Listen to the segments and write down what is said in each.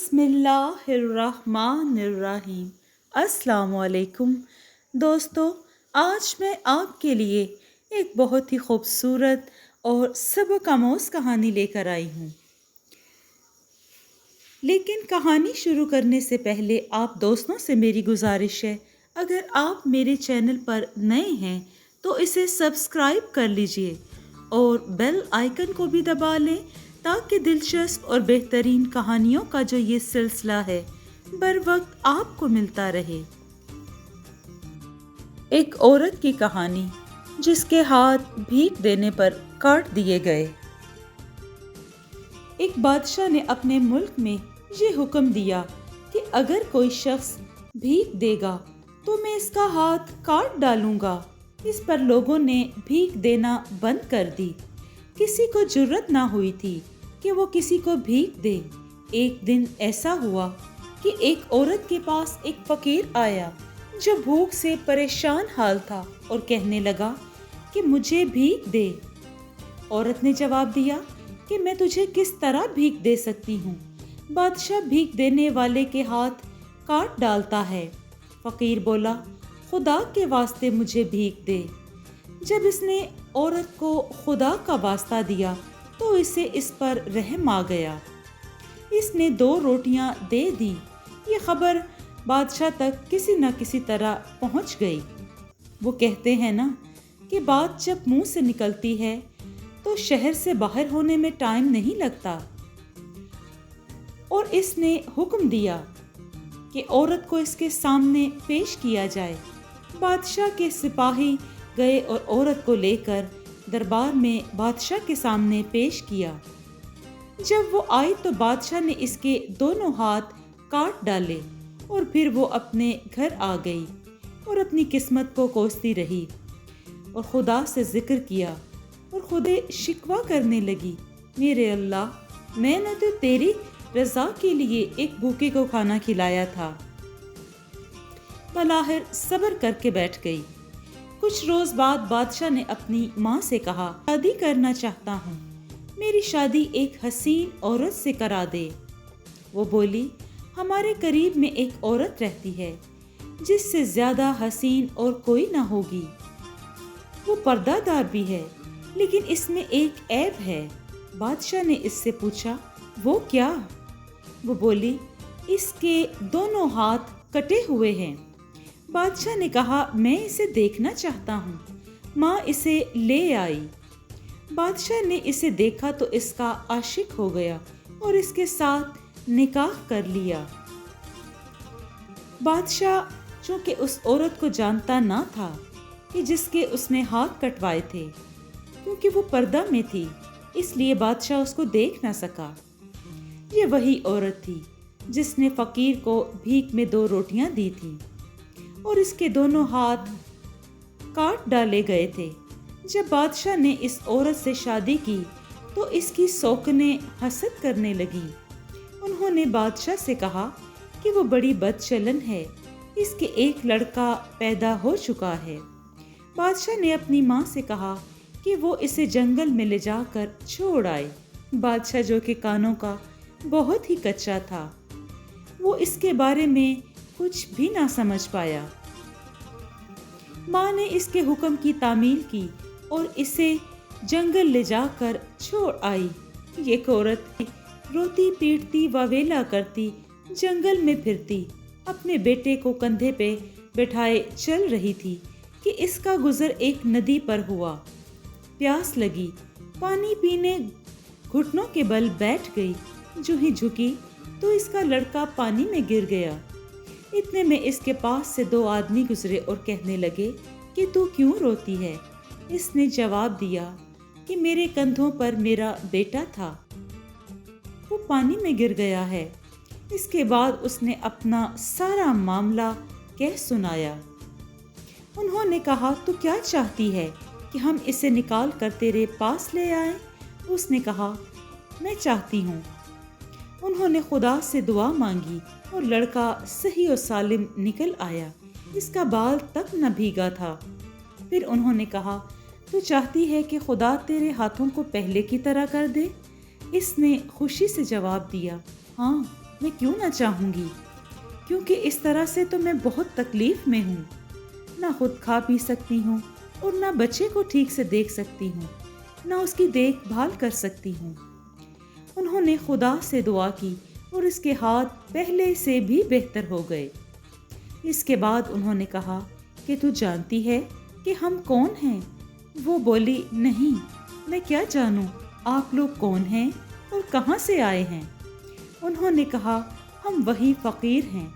بسم اللہ الرحمن الرحیم۔ السلام علیکم دوستو، آج میں آپ کے لیے ایک بہت ہی خوبصورت اور سبق آموز کہانی لے کر آئی ہوں، لیکن کہانی شروع کرنے سے پہلے آپ دوستوں سے میری گزارش ہے، اگر آپ میرے چینل پر نئے ہیں تو اسے سبسکرائب کر لیجئے اور بیل آئیکن کو بھی دبا لیں تاکہ دلچسپ اور بہترین کہانیوں کا جو یہ سلسلہ ہے بر وقت آپ کو ملتا رہے۔ ایک عورت کی کہانی جس کے ہاتھ بھیک دینے پر کاٹ دیے گئے۔ ایک بادشاہ نے اپنے ملک میں یہ حکم دیا کہ اگر کوئی شخص بھیک دے گا تو میں اس کا ہاتھ کاٹ ڈالوں گا۔ اس پر لوگوں نے بھیک دینا بند کر دی، کسی کو جرأت نہ ہوئی تھی کہ وہ کسی کو بھیک دے۔ ایک دن ایسا ہوا کہ ایک عورت کے پاس ایک فقیر آیا جو بھوک سے پریشان حال تھا اور کہنے لگا کہ مجھے بھیک دے۔ عورت نے جواب دیا کہ میں تجھے کس طرح بھیک دے سکتی ہوں، بادشاہ بھیک دینے والے کے ہاتھ کاٹ ڈالتا ہے۔ فقیر بولا، خدا کے واسطے مجھے بھیک دے۔ جب اس نے عورت کو خدا کا واسطہ دیا تو اسے اس پر رحم آ گیا۔ اس نے 2 روٹیاں دے دی۔ یہ خبر بادشاہ تک کسی نہ کسی طرح پہنچ گئی۔ وہ کہتے ہیں نا کہ بات جب منہ سے نکلتی ہے تو شہر سے باہر ہونے میں ٹائم نہیں لگتا۔ اور اس نے حکم دیا کہ عورت کو اس کے سامنے پیش کیا جائے۔ بادشاہ کے سپاہی گئے اور عورت کو لے کر دربار میں بادشاہ کے سامنے پیش کیا۔ جب وہ آئی تو بادشاہ نے اس کے دونوں ہاتھ کاٹ ڈالے اور پھر وہ اپنے گھر آ گئی اور اپنی قسمت کو کوستی رہی اور خدا سے ذکر کیا اور خود شکوہ کرنے لگی، میرے اللہ، میں نے تو تیری رضا کے لیے ایک بھوکے کو کھانا کھلایا تھا۔ بلاخر صبر کر کے بیٹھ گئی۔ کچھ روز بعد بادشاہ نے اپنی ماں سے کہا، شادی کرنا چاہتا ہوں، میری شادی ایک حسین عورت سے کرا دے۔ وہ بولی، ہمارے قریب میں ایک عورت رہتی ہے جس سے زیادہ حسین اور کوئی نہ ہوگی۔ وہ پردہ دار بھی ہے لیکن اس میں ایک عیب ہے۔ بادشاہ نے اس سے پوچھا، وہ کیا؟ وہ بولی، اس کے دونوں ہاتھ کٹے ہوئے ہیں۔ بادشاہ نے کہا، میں اسے دیکھنا چاہتا ہوں۔ ماں اسے لے آئی۔ بادشاہ نے اسے دیکھا تو اس کا عاشق ہو گیا اور اس کے ساتھ نکاح کر لیا۔ بادشاہ چونکہ اس عورت کو جانتا نہ تھا کہ جس کے اس نے ہاتھ کٹوائے تھے، کیونکہ وہ پردہ میں تھی، اس لیے بادشاہ اس کو دیکھ نہ سکا۔ یہ وہی عورت تھی جس نے فقیر کو بھیک میں 2 روٹیاں دی تھیں اور اس کے دونوں ہاتھ کاٹ ڈالے گئے تھے۔ جب بادشاہ نے اس عورت سے شادی کی تو اس کی سوکنیں حسد کرنے لگی۔ انہوں نے بادشاہ سے کہا کہ وہ بڑی بد چلن ہے، اس کے ایک لڑکا پیدا ہو چکا ہے۔ بادشاہ نے اپنی ماں سے کہا کہ وہ اسے جنگل میں لے جا کر چھوڑ آئے۔ بادشاہ جو کہ کانوں کا بہت ہی کچا تھا، وہ اس کے بارے میں کچھ بھی نہ سمجھ پایا۔ ماں نے اس کے حکم کی تعمیل کی اور اسے جنگل لے جا کر چھوڑ آئی۔ ایک عورت روتی پیٹتی واویلا کرتی جنگل میں پھرتی، اپنے بیٹے کو کندھے پہ بٹھائے چل رہی تھی کہ اس کا گزر ایک ندی پر ہوا۔ پیاس لگی، پانی پینے گھٹنوں کے بل بیٹھ گئی۔ جو ہی جھکی تو اس کا لڑکا پانی میں گر گیا۔ اتنے میں اس کے پاس سے 2 آدمی گزرے اور کہنے لگے کہ تو کیوں روتی ہے؟ اس نے جواب دیا کہ میرے کندھوں پر میرا بیٹا تھا، وہ پانی میں گر گیا ہے۔ اس کے بعد اس نے اپنا سارا معاملہ کہہ سنایا۔ انہوں نے کہا، تو کیا چاہتی ہے کہ ہم اسے نکال کر تیرے پاس لے آئیں؟ اس نے کہا، میں چاہتی ہوں۔ انہوں نے خدا سے دعا مانگی اور لڑکا صحیح و سالم نکل آیا، اس کا بال تک نہ بھیگا تھا۔ پھر انہوں نے کہا، تو چاہتی ہے کہ خدا تیرے ہاتھوں کو پہلے کی طرح کر دے؟ اس نے خوشی سے جواب دیا، ہاں، میں کیوں نہ چاہوں گی، کیونکہ اس طرح سے تو میں بہت تکلیف میں ہوں، نہ خود کھا پی سکتی ہوں اور نہ بچے کو ٹھیک سے دیکھ سکتی ہوں، نہ اس کی دیکھ بھال کر سکتی ہوں۔ انہوں نے خدا سے دعا کی اور اس کے ہاتھ پہلے سے بھی بہتر ہو گئے۔ اس کے بعد انہوں نے کہا کہ تو جانتی ہے کہ ہم کون ہیں؟ وہ بولی نہیں، میں کیا جانوں آپ لوگ کون ہیں اور کہاں سے آئے ہیں؟ انہوں نے کہا ہم وہی فقیر ہیں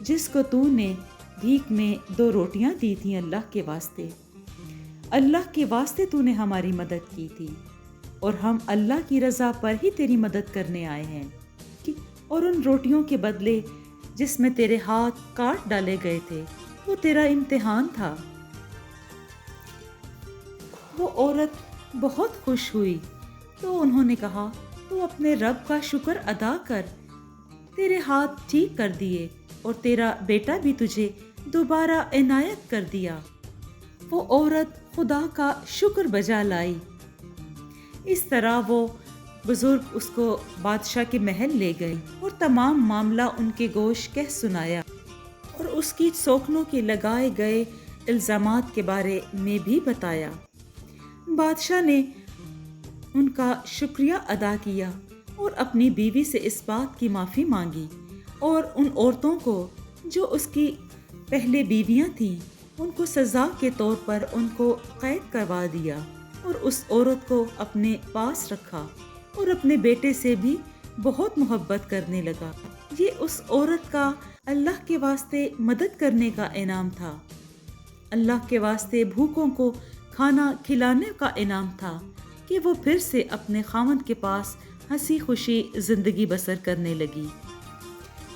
جس کو تو نے بھیک میں 2 روٹیاں دی تھیں اللہ کے واسطے۔ اللہ کے واسطے تو نے ہماری مدد کی تھی اور ہم اللہ کی رضا پر ہی تیری مدد کرنے آئے ہیں، اور ان روٹیوں کے بدلے جس میں تیرے ہاتھ کاٹ ڈالے گئے تھے وہ تیرا امتحان تھا۔ وہ عورت بہت خوش ہوئی تو انہوں نے کہا تو اپنے رب کا شکر ادا کر، تیرے ہاتھ ٹھیک کر دیے اور تیرا بیٹا بھی تجھے دوبارہ عنایت کر دیا۔ وہ عورت خدا کا شکر بجا لائی۔ اس طرح وہ بزرگ اس کو بادشاہ کے محل لے گئی اور تمام معاملہ ان کے گوش کہہ سنایا اور اس کی سوکنوں کے لگائے گئے الزامات کے بارے میں بھی بتایا۔ بادشاہ نے ان کا شکریہ ادا کیا اور اپنی بیوی سے اس بات کی معافی مانگی اور ان عورتوں کو جو اس کی پہلے بیویاں تھیں ان کو سزا کے طور پر ان کو قید کروا دیا اور اس عورت کو اپنے پاس رکھا اور اپنے بیٹے سے بھی بہت محبت کرنے لگا۔ یہ اس عورت کا اللہ کے واسطے مدد کرنے کا انعام تھا، اللہ کے واسطے بھوکوں کو کھانا کھلانے کا انعام تھا کہ وہ پھر سے اپنے خاوند کے پاس ہنسی خوشی زندگی بسر کرنے لگی۔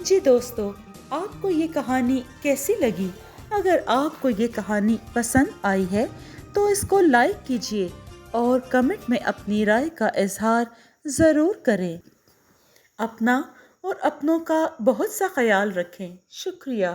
جی دوستو، آپ کو یہ کہانی کیسی لگی؟ اگر آپ کو یہ کہانی پسند آئی ہے تو اس کو لائک کیجیے اور کمنٹ میں اپنی رائے کا اظہار ضرور کریں۔ اپنا اور اپنوں کا بہت سا خیال رکھیں۔ شکریہ۔